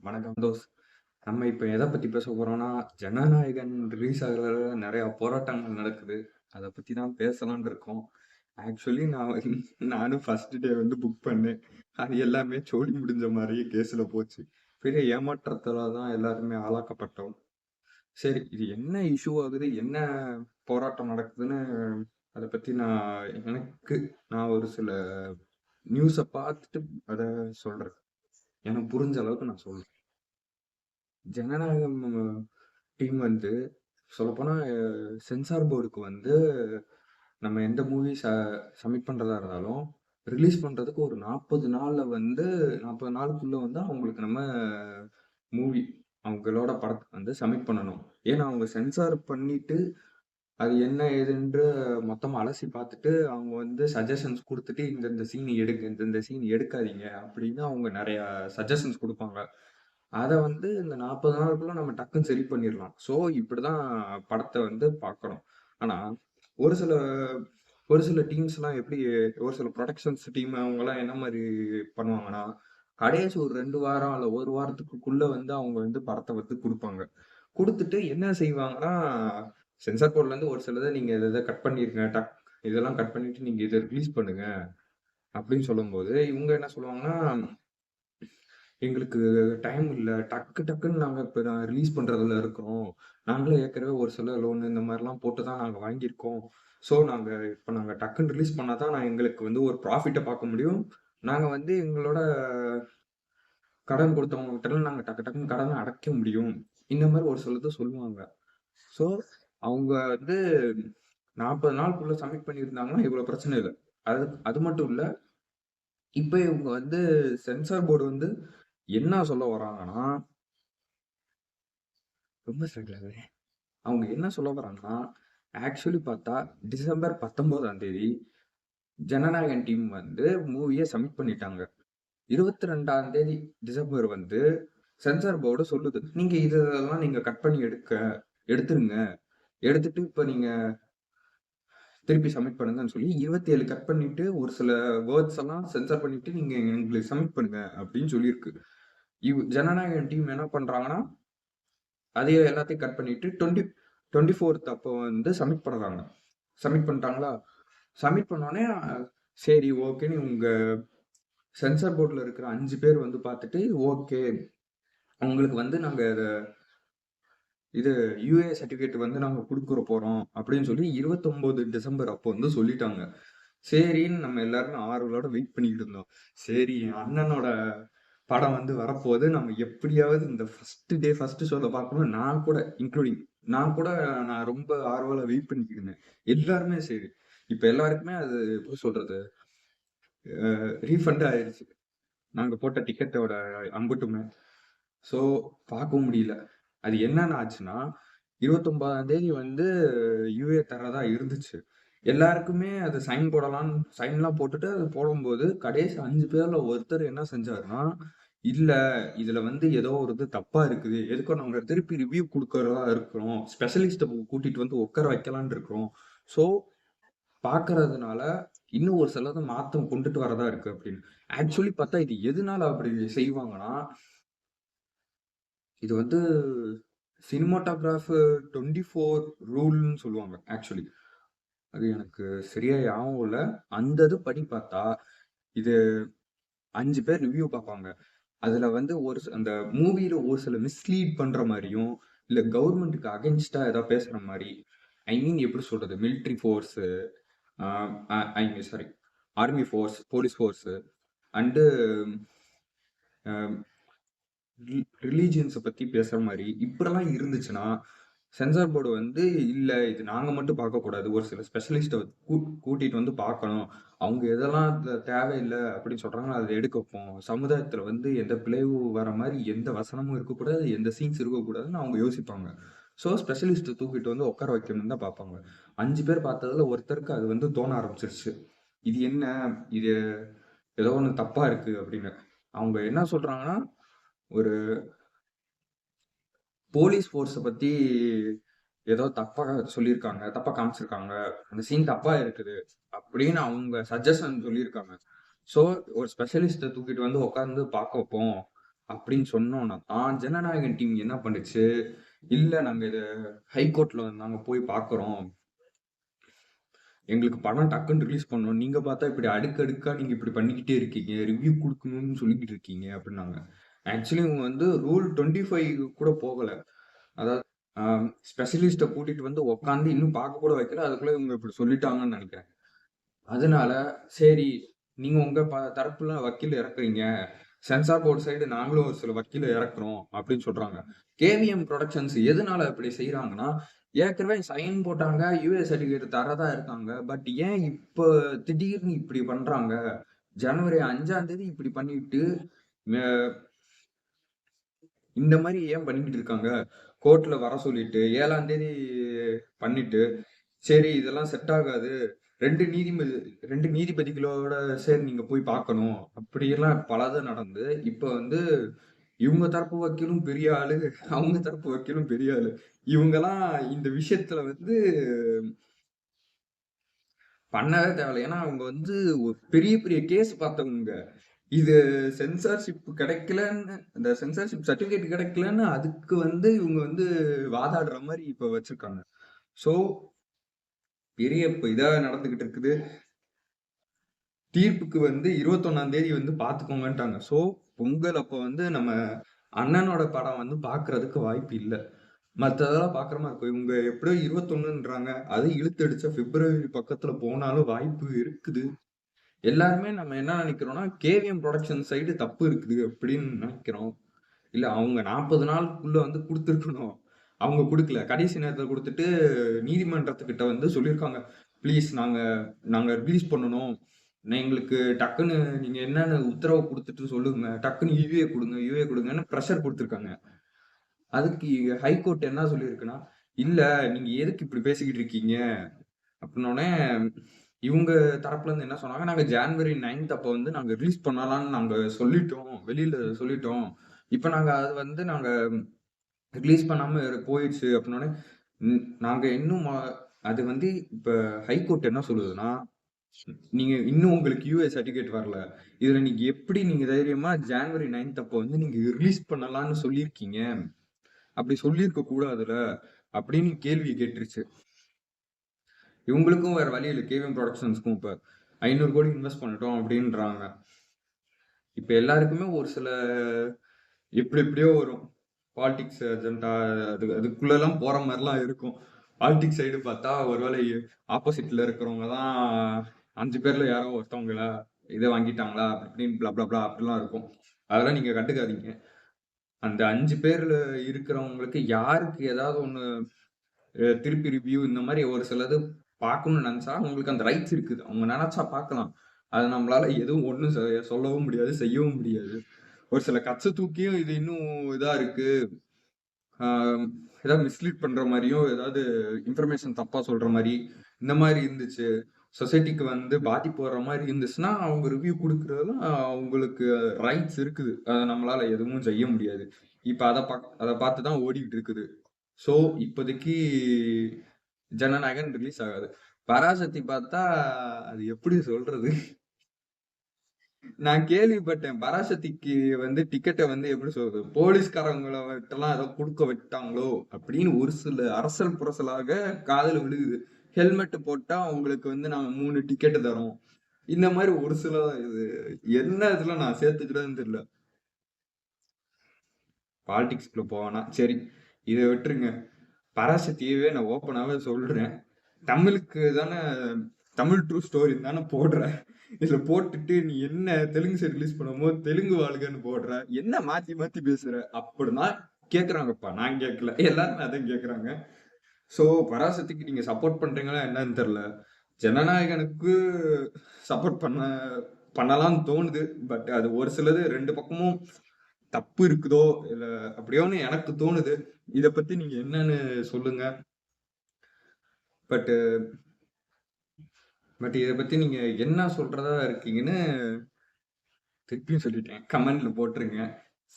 வணக்கம் தோஸ். நம்ம இப்ப எத பத்தி பேச போறோம்னா, ஜனநாயகன் ரிலீஸ் ஆகுறதுல நெறைய போராட்டங்கள் நடக்குது. அத பத்தி தான் பேசலாம்னு இருக்கோம். ஆக்சுவலி நானும் ஃபர்ஸ்ட் டே வந்து புக் பண்ணேன். அது எல்லாமே சோலி முடிஞ்ச மாரியே கேஸ்ல போச்சு. பெரிய ஏமாற்றத்துல தான் எல்லாருமே ஆளாக்கப்பட்டோம். சரி, இது என்ன இஷ்யூ ஆகுது? என்ன போராட்டம் நடக்குதுன்னு அத பத்தி நான் ஒரு சில நியூஸ பார்த்துட்டு அத சொல்றேன். எனக்கு புரிஞ்ச அளவுக்கு நான் சொல்றேன். ஜனநாயகம் டீம் வந்து சொல்லப்போனா சென்சார் போர்டுக்கு வந்து நம்ம எந்த மூவி சப்மிட் பண்றதா இருந்தாலும் ரிலீஸ் பண்றதுக்கு ஒரு 40 நாள்ல வந்து 40 நாளுக்குள்ள வந்து அவங்களுக்கு நம்ம மூவி அவங்களோட படத்தை வந்து சப்மிட் பண்ணணும். ஏன்னா அவங்க சென்சார் பண்ணிட்டு அது என்ன ஏதுன்று மொத்தமா அலசி பார்த்துட்டு அவங்க வந்து சஜஷன்ஸ் கொடுத்துட்டு இந்த சீன் எடுங்க, இந்த சீன் எடுக்காதீங்க அப்படின்னு அவங்க நிறைய சஜஷன்ஸ் கொடுப்பாங்க. அத வந்து இந்த 40 நாளுக்குள்ள நம்ம டக்குன்னு சரி பண்ணிரலாம். ஸோ இப்படிதான் படத்த வந்து பார்க்கணும். ஆனா, ஒரு சில ஒரு சில டீம்ஸ்லாம் எப்படி ஒரு சில புரொடக்ஷன்ஸ் டீம் அவங்கலாம் என்ன மாரி பண்ணுவாங்கன்னா, கடைசி ஒரு 2 வாரம் அல்ல 1 வாரத்துக்குள்ள வந்து அவங்க வந்து படத்த வந்து குடுப்பாங்க. குடுத்துட்டு என்ன செய்வாங்கன்னா, சென்சார் போர்ட்லருந்து ஒரு சிலத நீங்க இத இத கட் பண்ணிருங்க. இதெல்லாம் கட் பண்ணிட்டு நீங்க இத ரிலீஸ் பண்ணுங்க. அப்படின்னு சொல்லும்போது, இவங்க என்ன சொல்லுவாங்கன்னா, எங்களுக்கு டைம் இல்ல. டக்குன்னு நாங்க இப்ப ரிலீஸ் பண்றதுல இருக்கிறோம். நாங்களே ஏற்கனவே ஒரு சில லோன் இந்த மாரிலாம் போட்டு தான் நாங்க வாங்கியிருக்கோம். ஸோ நாங்க டக்குன்னு ரிலீஸ் பண்ணா தான் எங்களுக்கு வந்து ஒரு ப்ராஃபிட்ட பார்க்க முடியும். நாங்க வந்து எங்களோட கடன் கொடுத்தவங்ககிட்டலாம் நாங்க டக்குன்னு கடன அடைக்க முடியும். இந்த மாரி ஒரு சிலது சொல்லுவாங்க. ஸோ அவங்க வந்து 40 நாளுக்குள்ள சப்மிட் பண்ணியிருந்தாங்கன்னா, இவ்வளோ பிரச்சனை இல்ல. அது அது மட்டும் இல்ல. இப்ப இவங்க வந்து சென்சார் போர்டு வந்து என்ன சொல்ல வராங்கன்னா, ரொம்ப ஸ்ட்ரகிள் ஆகுது. அவங்க என்ன சொல்ல வராங்கன்னா, ஆக்சுவலி பார்த்தா டிசம்பர் 19ஆம் தேதி ஜனநாயகன் டீம் வந்து மூவிய சப்மிட் பண்ணிட்டாங்க. 22ஆம் தேதி டிசம்பர் வந்து சென்சார் போர்டு சொல்லுது. நீங்க இதெல்லாம் நீங்க கட் பண்ணி எடுத்துருங்க. எடுத்துட்டு இப்ப நீங்க திருப்பி சப்மிட் பண்ணுங்கன்னு சொல்லி 27 கட் பண்ணிட்டு ஒரு சில வேர்ட்ஸ் எல்லாம் சென்சார் பண்ணிட்டு நீங்க எங்களுக்கு சப்மிட் பண்ணுங்க அப்படின்னு சொல்லியிருக்கு. ஜனநாயகன் டீம் என்ன பண்றாங்கன்னா, அதையே எல்லாத்தையும் கட் பண்ணிட்டு 24th அப்போ வந்து சப்மிட் பண்றாங்க. சப்மிட் பண்ணிட்டாங்களா? சப்மிட் பண்ணோனே சரி ஓகேன்னு உங்க சென்சார் போர்ட்ல இருக்கிற 5 பேர் வந்து பார்த்துட்டு, ஓகே உங்களுக்கு வந்து நாங்க இது யுஏ சர்டிபிகேட் வந்து நாங்க குடுக்குற போறோம் அப்படின்னு சொல்லி 29 டிசம்பர் அப்போ வந்து சொல்லிட்டாங்க. சரின்னு நம்ம எல்லாருமே ஆர்வலோட வெயிட் பண்ணிக்கிட்டு இருந்தோம். சரி அண்ணனோட படம் வந்து வரப்போகுது. நம்ம எப்படியாவது இந்த ஃபர்ஸ்ட் ஷோல பார்க்கணும். நான் கூட நான் ரொம்ப ஆர்வலா வெயிட் பண்ணிக்கிட்டு இருந்தேன். எல்லாருமே சரி. இப்ப எல்லாருக்குமே அது எப்படி சொல்றது? ரீஃபண்ட் ஆயிருச்சு. நாங்க போட்ட டிக்கெட்டோட அம்புட்டுமே. ஸோ பார்க்கவும் முடியல. அது என்னன்னு ஆச்சுன்னா, 29ஆம் தேதி வந்து யுஏ தர்றதா இருந்துச்சு. எல்லாருக்குமே அது சைன்லாம் போட்டுட்டு அது போடும்போது, கடைசி 5 பேர்ல ஒருத்தர் என்ன செஞ்சாருன்னா, "இல்ல, இதுல வந்து ஏதோ ஒரு இது தப்பா இருக்குது. எதுக்கும் நாங்க திருப்பி ரிவ்யூ குடுக்கறதா இருக்கிறோம். ஸ்பெஷலிஸ்ட்ட கூட்டிட்டு வந்து உட்கார வைக்கலாம்னு இருக்கிறோம். ஸோ, பார்க்கறதுனால இன்னும் ஒரு சிலத மாத்தம் கொண்டுட்டு வரதா இருக்கு" அப்படின்னு. ஆக்சுவலி பார்த்தா இது எதனால அப்படி செய்வாங்கன்னா, இது வந்து சினிமாட்டோகிராஃப் 24 ரூல்ன்னு சொல்லுவாங்க ஆக்சுவலி. அது எனக்கு சரியா ஞாபகம் இல்ல. அந்த இது படி பார்த்தா, இது 5 பேர் ரிவ்யூ பார்ப்பாங்க. அதுல வந்து அந்த மூவில ஒரு சில மிஸ்லீட் பண்ற மாரியும், இல்ல கவர்மெண்ட்க்கு அகைன்ஸ்ட்டா ஏதாவது பேசுற மாரி, ஐ மீன் எப்படி சொல்றது? Military force, ah I mean sorry army force, police force and ரிலீஜியன்ஸ பத்தி பேசுற மாரி, இப்படிலாம் இருந்துச்சுன்னா, சென்சார் போர்டு வந்து, "இல்ல இது நாங்க மட்டும் பார்க்கக்கூடாது. ஒரு சில ஸ்பெஷலிஸ்ட்ட கூட்டிட்டு வந்து பார்க்கணும். அவங்க எதெல்லாம் அதுல தேவையில்ல அப்படின்னு சொல்றாங்களோ, அத எடுக்க வைப்போம். சமுதாயத்துல வந்து எந்த பிளவு வர மாரி எந்த வசனமும் இருக்கக்கூடாது, எந்த சீன்ஸ் இருக்கக்கூடாதுன்னு" அவங்க யோசிப்பாங்க. ஸோ, ஸ்பெஷலிஸ்ட்ட தூக்கிட்டு வந்து உட்கார வைக்கணும்னு தான் பார்ப்பாங்க. 5 பேர் பார்த்ததுல ஒருத்தருக்கு அது வந்து தோண ஆரம்பிச்சிருச்சு. "இது என்ன? இது ஏதோ ஒண்ணு தப்பா இருக்கு" அப்படின்னு. அவங்க என்ன சொல்றாங்கன்னா, ஒரு போலீஸ் ஃபோர்ஸ பத்தி ஏதோ தப்பா சொல்லியிருக்காங்க. தப்பா காமிச்சிருக்காங்க. அந்த சீன் தப்பா இருக்குது. அப்படின்னு அவங்க சஜஷன் சொல்லியிருக்காங்க. ஸோ, ஒரு ஸ்பெஷலிஸ்ட்ட தூக்கிட்டு வந்து உட்கார்ந்து பார்க்க வைப்போம். அப்படின்னு சொன்னோம்னா தான் ஜனநாயகன் டீம் என்ன பண்ணுச்சு, இல்ல நாங்க இத ஹைகோர்ட்ல நாங்க போய் பார்க்குறோம். எங்களுக்கு படம் டக்குன்னு ரிலீஸ் பண்ணணும். நீங்க பார்த்தா இப்படி அடுக்கடுக்கா நீங்க இப்படி பண்ணிக்கிட்டே இருக்கீங்க. ரிவ்யூ குடுக்கணும்னு சொல்லிக்கிட்டு இருக்கீங்க அப்படின்னாங்க. ஆக்சுவலி இவங்க வந்து ரூல் 25 கூட போகல. அதாவது ஸ்பெஷலிஸ்ட்ட கூட்டிட்டு வந்து உட்காந்து இன்னும் பார்க்க கூட வைக்கல. அதுக்குள்ள இவங்க இப்படி சொல்லிட்டாங்கன்னு நெனைக்கிறேன். அதனால சரி, நீங்க உங்க தரப்புல வக்கீல் இறக்குறீங்க. சென்சார் போர்ட் சைடு நாங்களும் ஒரு சில வக்கீல இறக்குறோம் அப்படின்னு சொல்றாங்க. கேவிஎம் புரொடக்ஷன்ஸ் எதனால இப்படி செய்றாங்கன்னா, ஏற்கனவே சைன் போட்டாங்க. யுஏ சர்டிபிகேட் தர்றதா இருக்காங்க. பட் ஏன் இப்ப திடீர்னு இப்படி பண்றாங்க? ஜனவரி 5ஆம் தேதி இப்படி பண்ணிட்டு, மே இந்த மாரி ஏன் பண்ணிக்கிட்டு இருக்காங்க? கோர்ட்ல வர சொல்லிட்டு 7ஆம் தேதி பண்ணிட்டு, சரி இதெல்லாம் செட் ஆகாது. 2 நீதிபதி 2 நீதிபதிகளோட சரி நீங்க போய் பார்க்கணும். அப்படியெல்லாம் பலது நடந்து, இப்ப வந்து இவங்க தரப்பு வக்கீலும் பெரிய ஆளு, அவங்க தரப்பு வக்கீலும் பெரிய ஆளு. இவங்கலாம் இந்த விஷயத்துல வந்து பண்ணவே தேவையில்ல. ஏன்னா அவங்க வந்து ஒரு பெரிய பெரிய கேஸ் பார்த்தவங்க. இது சென்சார்ஷிப் கிடைக்கலன்னு இந்த சென்சார்ஷிப் சர்டிபிகேட் கிடைக்கலன்னு அதுக்கு வந்து இவங்க வந்து வாதாடுற மாரி இப்ப வச்சிருக்காங்க. ஸோ பெரிய இப்ப இதா நடந்துகிட்டு இருக்குது. தீர்ப்புக்கு வந்து 21ஆம் தேதி வந்து பார்த்துக்கோங்கன்ட்டாங்க. ஸோ பொங்கல் அப்ப வந்து நம்ம அண்ணனோட படம் வந்து பார்க்கறதுக்கு வாய்ப்பு இல்ல. மத்ததெல்லாம் பார்க்குற மாரி இருக்கும். இவங்க எப்படியோ 21ன்றாங்க. அது இழுத்தடிச்சா பிப்ரவரி பக்கத்துல போனாலும் வாய்ப்பு இருக்குது. எல்லாருமே நம்ம என்ன நினைக்கிறோம்னா, கேவிஎம் புரொடக்ஷன் சைடு தப்பு இருக்குது அப்படின்னு நினைக்கிறோம். இல்ல அவங்க 40 நாளுக்குள்ள வந்து குடுத்துருக்கணும். அவங்க குடுக்கல. கடைசி நேரத்துல குடுத்துட்டு நீதிமன்றத்துக்கிட்ட வந்து சொல்லியிருக்காங்க. ப்ளீஸ் நாங்க நாங்க ரிலீஸ் பண்ணணும். எங்களுக்கு டக்குன்னு நீங்க என்னன்னு உத்தரவு குடுத்துட்டு சொல்லுங்க. டக்குன்னு யுஏ குடுங்க, யுஏ குடுங்கன்னு பிரஷர் குடுத்துருக்காங்க. அதுக்கு ஹைகோர்ட் என்ன சொல்லியிருக்குன்னா, இல்ல நீங்க எதுக்கு இப்படி பேசிக்கிட்டு இருக்கீங்க? அப்படின்னோனே, இவுங்க தரப்புல இருந்து என்ன சொன்னாங்க, நாங்க ஜான்வரி 9த் அப்ப வந்து நாங்க ரிலீஸ் பண்ணலாம்னு நாங்க சொல்லிட்டோம். வெளியில சொல்லிட்டோம். இப்ப நாங்க அது வந்து நாங்க ரிலீஸ் பண்ணாம போயிருச்சு அப்படின்னோனே, நாங்க இன்னும் அது வந்து இப்ப ஹைகோர்ட் என்ன சொல்லுதுன்னா, நீங்க இன்னும் உங்களுக்கு யுஏ சர்டிபிகேட் வரல. இதுல நீங்க எப்படி நீங்க தைரியமா ஜான்வரி 9த் அப்ப வந்து நீங்க ரிலீஸ் பண்ணலாம்னு சொல்லியிருக்கீங்க? அப்படி சொல்லியிருக்க கூடாதுல்ல? அப்படின்னு கேள்வி கேட்டுருச்சு. இவங்களுக்கும் வேற வழி இல்ல. கேவிஎம் புரொடக்ஷன்ஸ்க்கும் இப்ப 500 கோடி இன்வெஸ்ட் பண்ணிட்டோம் அப்படின்றாங்க. இப்ப எல்லாருக்குமே ஒரு சில எப்படி எப்படியோ வரும். பாலிடிக்ஸ் அஜெண்டா அதுக்குள்ளலாம் போற மாரிலாம் இருக்கும். பாலிடிக்ஸ் சைடு பார்த்தா ஒருவேளை ஆப்போசிட்ல இருக்கிறவங்க தான் 5 பேர்ல யாரோ ஒருத்தவங்கள இத வாங்கிட்டாங்களா அப்படின்னு பிளா பிளா பிளா அப்படிலாம் இருக்கும். அதெல்லாம் நீங்க கண்டுக்காதீங்க. அந்த 5 பேர்ல இருக்கிறவங்களுக்கு யாருக்கு ஏதாவது ஒண்ணு திருப்பி ரிவ்யூ இந்த மாரி ஒரு சிலது பார்க்கணும்னு நெனச்சா, உங்களுக்கு அந்த ரைட்ஸ் இருக்குது. அவங்க நெனச்சா பார்க்கலாம். அத நம்மளால எதுவும் ஒண்ணும் சொல்லவும் முடியாது, செய்யவும் முடியாது. ஒரு சில கட்ஸ தூக்கியும் இது இன்னும் இதா இருக்கு. ஆ ஏதாவது மிஸ்லீட் பண்ற மாரியும், ஏதாவது இன்ஃபர்மேஷன் தப்பா சொல்ற மாரி, இந்த மாரி இருந்துச்சு. சொசைட்டிக்கு வந்து பாதிப்பு வர்ற மாரி இருந்துச்சுன்னா, அவங்க ரிவ்யூ குடுக்குறதுல அவங்களுக்கு ரைட்ஸ் இருக்குது. அத நம்மளால எதுவும் செய்ய முடியாது. இப்ப அத பார்த்து தான் ஓடிக்கிட்டு இருக்குது. ஸோ, இப்போதைக்கு ஜனநாயகன் ரிலீஸ் ஆகாது. பராசக்தி பார்த்தா, அது எப்படி சொல்றது? நான் கேள்விப்பட்டேன். பராசக்திக்கு வந்து டிக்கெட்ட வந்து எப்படி சொல்றது? போலீஸ்காரங்களட்டலாம் ஏதோ குடுக்க விட்டாங்களோ! அப்படின்னு ஒரு சில அரசல் புரசலாக காதுல விழுகுது. ஹெல்மெட் போட்டா உங்களுக்கு வந்து நாங்க 3 டிக்கெட் தர்றோம். இந்த மாரி ஒரு சில இது என்ன இதுல நான் சேர்த்துக்கிறதுன்னு தெரியல. பாலிடிக்ஸ்குள்ள போவேனா? சரி. இத விட்டுருங்க. பராசக்தியவே நான் ஓப்பனாவே சொல்றேன். தமிழுக்கு தானே தமிழ் ட்ரூ ஸ்டோரி தானே போடுற. இதுல போட்டுட்டு நீ என்ன தெலுங்கு சைடு ரிலீஸ் பண்ணும்போது தெலுங்கு வாழ்கன்னு போடுற. என்ன மாத்தி மாத்தி பேசுற? அப்படின்னா கேக்குறாங்கப்பா. நான் கேட்கல. எல்லாருமே அதான் கேக்குறாங்க. சோ பராசக்திக்கு நீங்க சப்போர்ட் பண்றீங்களா என்னன்னு தெரியல. ஜனநாயகனுக்கு சப்போர்ட் பண்ணலாம்னு தோணுது. பட் அது ஒரு சிலது 2 பக்கமும் தப்பு இருக்குதோ இல்ல அப்படியோன்னு எனக்கு தோணுது. இத பத்தி நீங்க என்னன்னு சொல்லுங்க. பட் பட் இத பத்தி நீங்க என்ன சொல்றதா இருக்கீங்கன்னு திருப்பியும் சொல்லிட்டேன். கமெண்ட்ல போட்டுருங்க.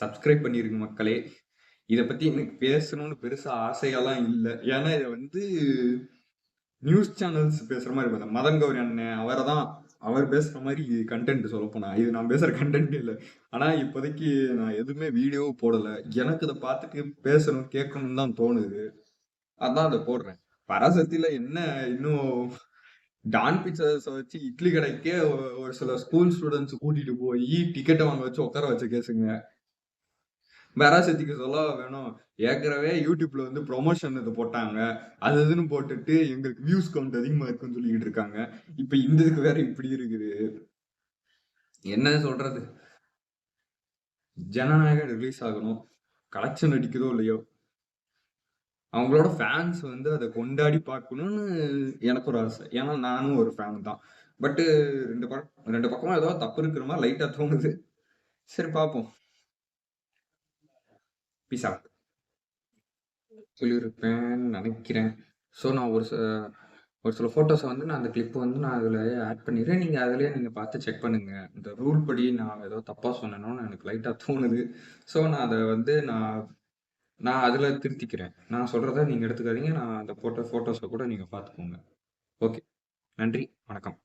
சப்ஸ்கிரைப் பண்ணிருங்க மக்களே. இத பத்தி எனக்கு பேசணும்னு பெருசா ஆசையெல்லாம் இல்ல. ஏன்னா இத வந்து நியூஸ் சேனல்ஸ் பேசுற மாரி இருக்கும். இந்த மதன் கௌரி அண்ணன் அவர தான் அவர் பேசுற மாதிரி கண்டென்ட் சொல்லப்போனா இது நான் பேசுற கண்டென்ட் இல்லை. ஆனா இப்போதைக்கு நான் எதுவுமே வீடியோ போடல. எனக்கு இதை பார்த்துட்டு பேசணும் கேட்கணும்னு தான் தோணுது. அதான் அதை போடுறேன். பராசக்தியில என்ன இன்னும் டான் பிக்சர்ஸ் வச்சு இட்லி கடைக்கே ஒரு சில ஸ்கூல் ஸ்டூடெண்ட்ஸ் கூட்டிட்டு போய் டிக்கெட்டை வாங்க வச்சு உட்கார வச்ச கேசுங்க. பராசக்திக்கு சொல்ல வேணும். ஏற்கனவே யூடியூப்ல வந்து ப்ரொமோஷன் இது போட்டாங்க. அது இதுன்னு போட்டுட்டு எங்களுக்கு வியூஸ் கவுண்ட் அதிகமா இருக்குன்னு சொல்லிக்கிட்டு இருக்காங்க. இப்ப இந்த இதுக்கு வேற இப்படி இருக்குது. என்ன சொல்றது? ஜனநாயகம் ரிலீஸ் ஆகணும். கலெக்ஷன் அடிக்குதோ இல்லையோ, அவங்களோட ஃபேன்ஸ் வந்து அதை கொண்டாடி பார்க்கணும்னு எனக்கு ஒரு ஆசை. ஏன்னா நானும் ஒரு ஃபேன் தான். பட்டு ரெண்டு பக்கமும் ஏதோ தப்பு இருக்கிற மாதிரி லைட்டா தோணுது. சரி பார்ப்போம். Peace out. சொல்லியிருப்பேன்னு நினைக்கிறேன். ஸோ நான் ஒரு சில ஃபோட்டோஸை வந்து நான் அந்த கிளிப்பை வந்து நான் அதில் ஆட் பண்ணிடுறேன். நீங்கள் அதிலேயே நீங்கள் பார்த்து செக் பண்ணுங்கள். இந்த ரூல் படி நான் ஏதோ தப்பாக சொன்னேனோன்னு எனக்கு லைட்டாக தோணுது. ஸோ நான் அதை வந்து நான் அதில் திருத்திக்கிறேன். நான் சொல்கிறத நீங்கள் எடுத்துக்காதீங்க. நான் அந்த ஃபோட்டோஸை கூட நீங்கள் பார்த்துக்கோங்க. ஓகே. நன்றி. வணக்கம்.